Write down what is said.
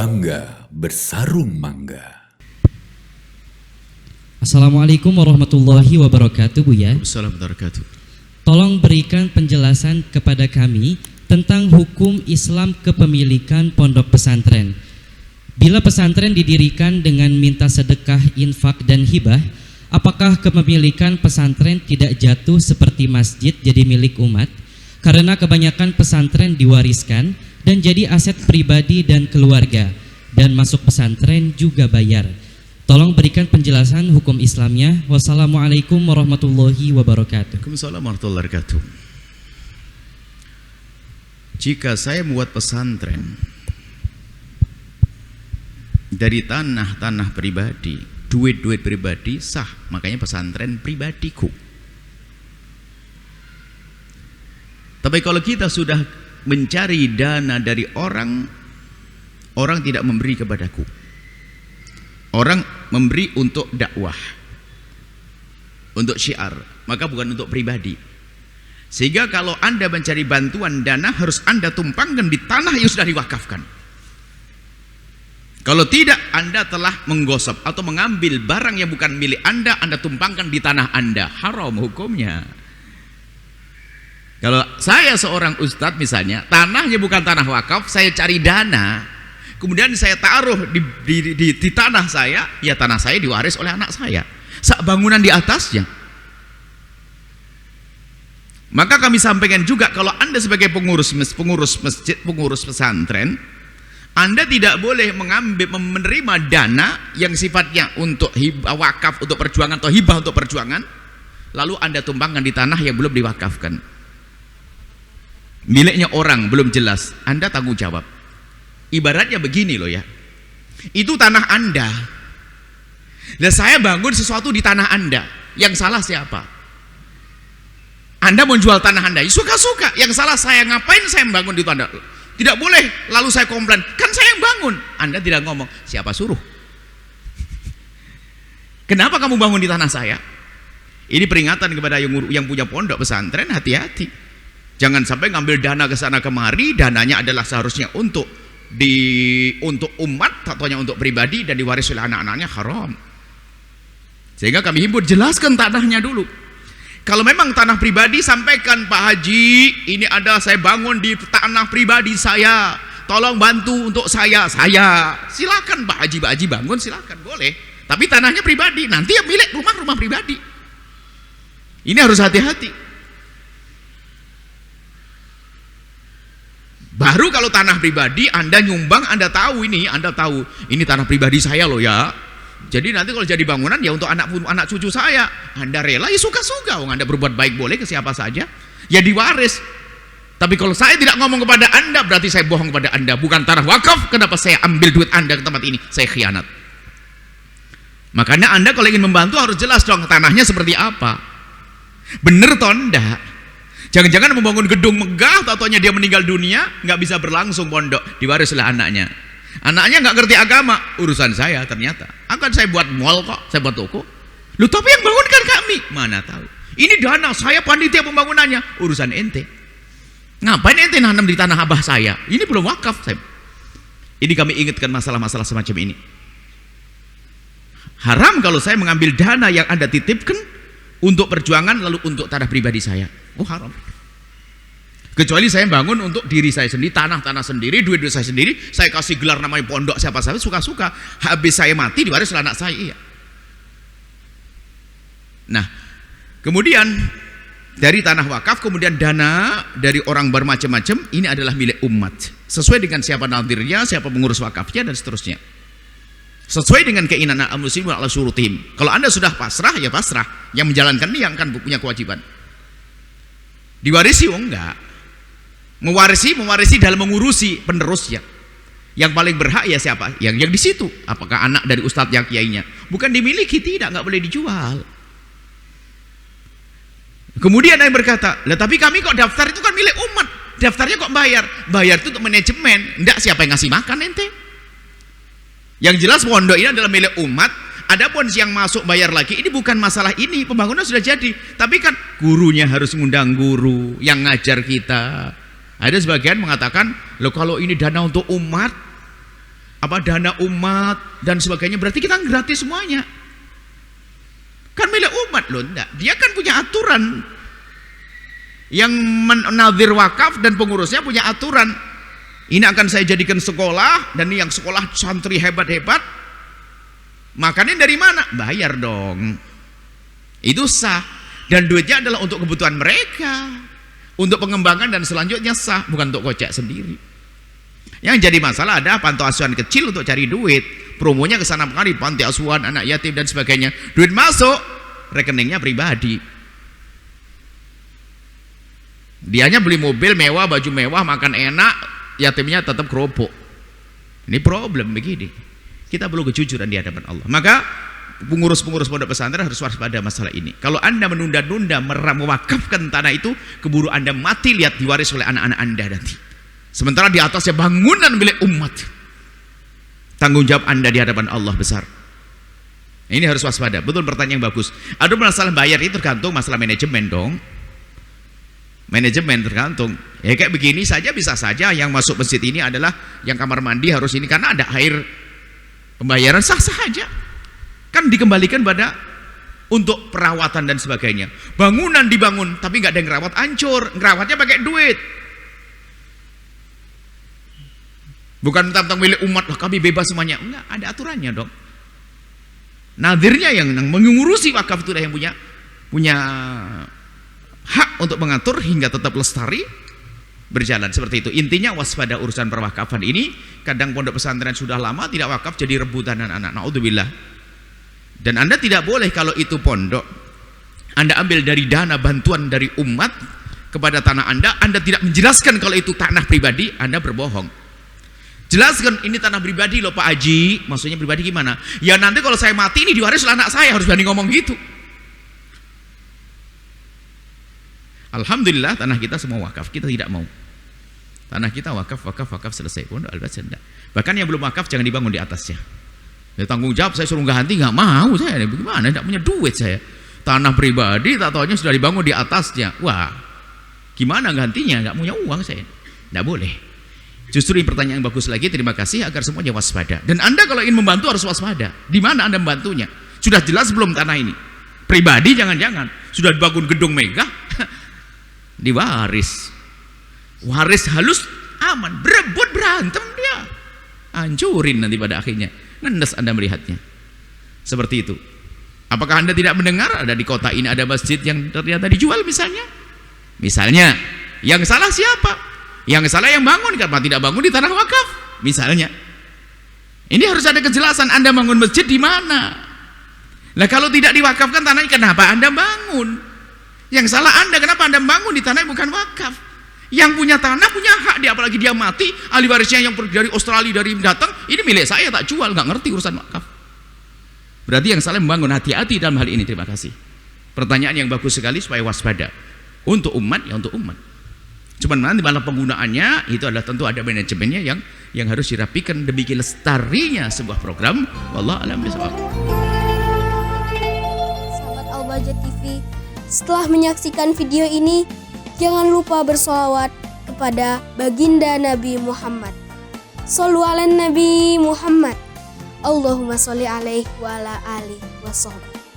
bangga bersarung mangga. Assalamualaikum warahmatullahi wabarakatuh, Buya. Assalamualaikum warahmatullahi wabarakatuh. Tolong berikan penjelasan kepada kami tentang hukum Islam kepemilikan pondok pesantren. Bila pesantren didirikan dengan minta sedekah, infak, dan hibah, apakah kepemilikan pesantren tidak jatuh seperti masjid jadi milik umat? Karena kebanyakan pesantren diwariskan dan jadi aset pribadi dan keluarga, dan masuk pesantren juga bayar. Tolong berikan penjelasan hukum Islamnya. Wassalamualaikum warahmatullahi wabarakatuh. Waalaikumsalam warahmatullahi wabarakatuh. Jika saya membuat pesantren dari tanah-tanah pribadi, duit-duit pribadi, sah, makanya pesantren pribadiku. Tapi kalau kita sudah mencari dana dari orang, orang tidak memberi kepadaku. Orang memberi untuk dakwah, untuk syiar, maka bukan untuk pribadi. Sehingga kalau Anda mencari bantuan dana, harus Anda tumpangkan di tanah yang sudah diwakafkan. Kalau tidak, Anda telah menggosok atau mengambil barang yang bukan milik Anda, Anda tumpangkan di tanah Anda. Haram hukumnya. Kalau saya seorang ustadz misalnya, tanahnya bukan tanah wakaf, saya cari dana, kemudian saya taruh di tanah saya, ya tanah saya diwaris oleh anak saya, bangunan di atasnya. Maka kami sampaikan juga, kalau Anda sebagai pengurus masjid, pengurus pesantren, Anda tidak boleh menerima dana yang sifatnya untuk hibah wakaf untuk perjuangan atau hibah untuk perjuangan, lalu Anda tumpangkan di tanah yang belum diwakafkan. Miliknya orang belum jelas, Anda tanggung jawab. Ibaratnya begini loh ya, itu tanah Anda, dan saya bangun sesuatu di tanah Anda, yang salah siapa? Anda mau jual tanah Anda, suka-suka. Yang salah saya, ngapain saya membangun di tanah? Tidak boleh, lalu saya komplain, kan saya yang bangun. Anda tidak ngomong, siapa suruh? Kenapa kamu bangun di tanah saya? Ini peringatan kepada yang punya pondok pesantren, hati-hati. Jangan sampai ngambil dana ke sana kemari, dananya adalah seharusnya untuk umat, ataunya untuk pribadi dan diwaris oleh anak-anaknya, haram. Sehingga kami himbau, jelaskan tanahnya dulu. Kalau memang tanah pribadi, sampaikan, Pak Haji, ini ada saya bangun di tanah pribadi saya, tolong bantu untuk saya. Silakan Pak Haji bangun, silakan, boleh. Tapi tanahnya pribadi, nanti yang milik rumah pribadi. Ini harus hati-hati. Baru kalau tanah pribadi Anda nyumbang, Anda tahu ini tanah pribadi saya loh ya. Jadi nanti kalau jadi bangunan ya untuk anak cucu saya, Anda rela, ya suka-suka. Anda berbuat baik boleh ke siapa saja, ya diwaris. Tapi kalau saya tidak ngomong kepada Anda, berarti saya bohong kepada Anda. Bukan tanah wakaf, kenapa saya ambil duit Anda ke tempat ini? Saya khianat. Makanya Anda kalau ingin membantu harus jelas dong tanahnya seperti apa. Bener toh enggak? Jangan-jangan membangun gedung megah, tau-taunya dia meninggal dunia, nggak bisa berlangsung pondok, diwaris oleh anaknya. Anaknya nggak ngerti agama, urusan saya ternyata. Akan saya buat mall kok, saya buat toko. Lu tapi yang bangunkan kami, mana tahu. Ini dana saya panitia pembangunannya, urusan ente. Ngapain ente nanam di tanah abah saya? Ini belum wakaf. Ini kami ingatkan masalah-masalah semacam ini. Haram kalau saya mengambil dana yang Anda titipkan untuk perjuangan lalu untuk tanah pribadi saya. Oh haram. Kecuali saya bangun untuk diri saya sendiri, tanah sendiri, duit saya sendiri, saya kasih gelar namanya pondok siapa saja, suka-suka. Habis saya mati diwaris oleh anak saya. Iya. Nah, kemudian dari tanah wakaf, kemudian dana dari orang bermacam-macam, ini adalah milik umat. Sesuai dengan siapa nadirnya, siapa pengurus wakafnya, dan seterusnya. Sesuai dengan keinginan al-muslimin ala syurutihim. Kalau Anda sudah pasrah, ya pasrah. Yang menjalankan ini yang akan punya kewajiban. Diwarisi, oh enggak. Mewarisi dalam mengurusi penerusnya. Yang paling berhak ya siapa? Yang di situ. Apakah anak dari ustadz yang kiainya? Bukan dimiliki, tidak, enggak boleh dijual. Kemudian ada yang berkata, lah tapi kami kok daftar itu kan milik umat. Daftarnya kok bayar? Bayar itu untuk manajemen. Enggak, siapa yang ngasih makan ente? Yang jelas pondok ini adalah milik umat. Adapun yang masuk bayar lagi, ini bukan masalah ini, pembangunan sudah jadi. Tapi kan gurunya harus ngundang guru yang ngajar kita. Ada sebagian mengatakan, loh kalau ini dana untuk umat, dana umat dan sebagainya, berarti kita gratis semuanya. Kan milik umat loh, enggak. Dia kan punya aturan. Yang menazir wakaf dan pengurusnya punya aturan. Ini akan saya jadikan sekolah, dan ini yang sekolah santri hebat-hebat. Makannya dari mana? Bayar dong. Itu sah. Dan duitnya adalah untuk kebutuhan mereka, untuk pengembangan dan selanjutnya sah, bukan untuk kocek sendiri. Yang jadi masalah ada panti asuhan kecil untuk cari duit, promonya kesana kemari, panti asuhan anak yatim dan sebagainya. Duit masuk, rekeningnya pribadi. Dianya beli mobil mewah, baju mewah, makan enak, yatimnya tetap kerupuk. Ini problem begini. Kita perlu kejujuran di hadapan Allah. Maka pengurus-pengurus pondok pesantren harus waspada masalah ini. Kalau Anda menunda-nunda mewakafkan tanah itu, keburu Anda mati lihat diwaris oleh anak-anak Anda nanti. Sementara di atasnya bangunan milik umat. Tanggung jawab Anda di hadapan Allah besar. Ini harus waspada. Betul, pertanyaan yang bagus. Ada masalah bayar itu tergantung masalah manajemen dong. Manajemen tergantung. Ya kayak begini saja bisa saja yang masuk masjid ini adalah yang kamar mandi harus ini karena ada air. Pembayaran sah-sah aja. Kan dikembalikan pada untuk perawatan dan sebagainya. Bangunan dibangun tapi nggak ada yang ngerawat, hancur. Ngerawatnya pakai duit. Bukan tentang milik umat lah kami bebas semuanya. Enggak, ada aturannya dong. Nadirnya yang mengurusi wakaf itu yang punya hak untuk mengatur hingga tetap lestari berjalan seperti itu. Intinya waspada urusan perwakafan ini. Kadang pondok pesantren sudah lama tidak wakaf jadi rebutan anak-anak. Naudzubillah. Dan Anda tidak boleh kalau itu pondok Anda ambil dari dana bantuan dari umat kepada tanah Anda tidak menjelaskan kalau itu tanah pribadi, Anda berbohong. Jelaskan ini tanah pribadi loh Pak Haji. Maksudnya pribadi gimana? Ya nanti kalau saya mati ini diwaris oleh anak saya, harus berani ngomong gitu. Alhamdulillah tanah kita semua wakaf, kita tidak mau. Tanah kita wakaf selesai. Pondok Al-Basir enggak. Bahkan yang belum wakaf jangan dibangun di atasnya. Ya tanggung jawab saya suruh ganti nggak mau saya. Bagaimana? Tidak punya duit saya. Tanah pribadi tak taunya sudah dibangun di atasnya. Wah, gimana gantinya? Nggak punya uang saya. Tidak boleh. Justru ini pertanyaan yang bagus lagi. Terima kasih agar semuanya waspada. Dan Anda kalau ingin membantu harus waspada. Di mana Anda membantunya? Sudah jelas belum tanah ini? Pribadi jangan-jangan. Sudah dibangun gedung megah, diwaris. Waris halus aman, berebut berantem dia. Hancurin nanti pada akhirnya. Ngendes Anda melihatnya. Seperti itu. Apakah Anda tidak mendengar ada di kota ini ada masjid yang ternyata dijual misalnya? Misalnya, yang salah siapa? Yang salah yang bangun, karena tidak bangun di tanah wakaf misalnya. Ini harus ada kejelasan. Anda bangun masjid di mana? Nah kalau tidak diwakafkan tanahnya, kenapa Anda bangun? Yang salah Anda, kenapa Anda bangun di tanah yang bukan wakaf? Yang punya tanah punya hak dia, apalagi dia mati, ahli warisnya yang pergi dari Australia dari datang, ini milik saya tak jual, nggak ngerti urusan wakaf. Berarti yang salah membangun. Hati-hati dalam hal ini. Terima kasih. Pertanyaan yang bagus sekali supaya waspada. Untuk umat ya untuk umat. Cuman nanti malah penggunaannya itu adalah tentu ada manajemennya yang harus dirapikan demi lestarinya sebuah program. Wallahu a'lam bishawab. Sahabat Al-Bahjah TV, setelah menyaksikan video ini, jangan lupa bersolawat kepada baginda Nabi Muhammad. Shollu ala Nabi Muhammad. Allahumma sholli alaihi wa ala alihi wa sahbihi.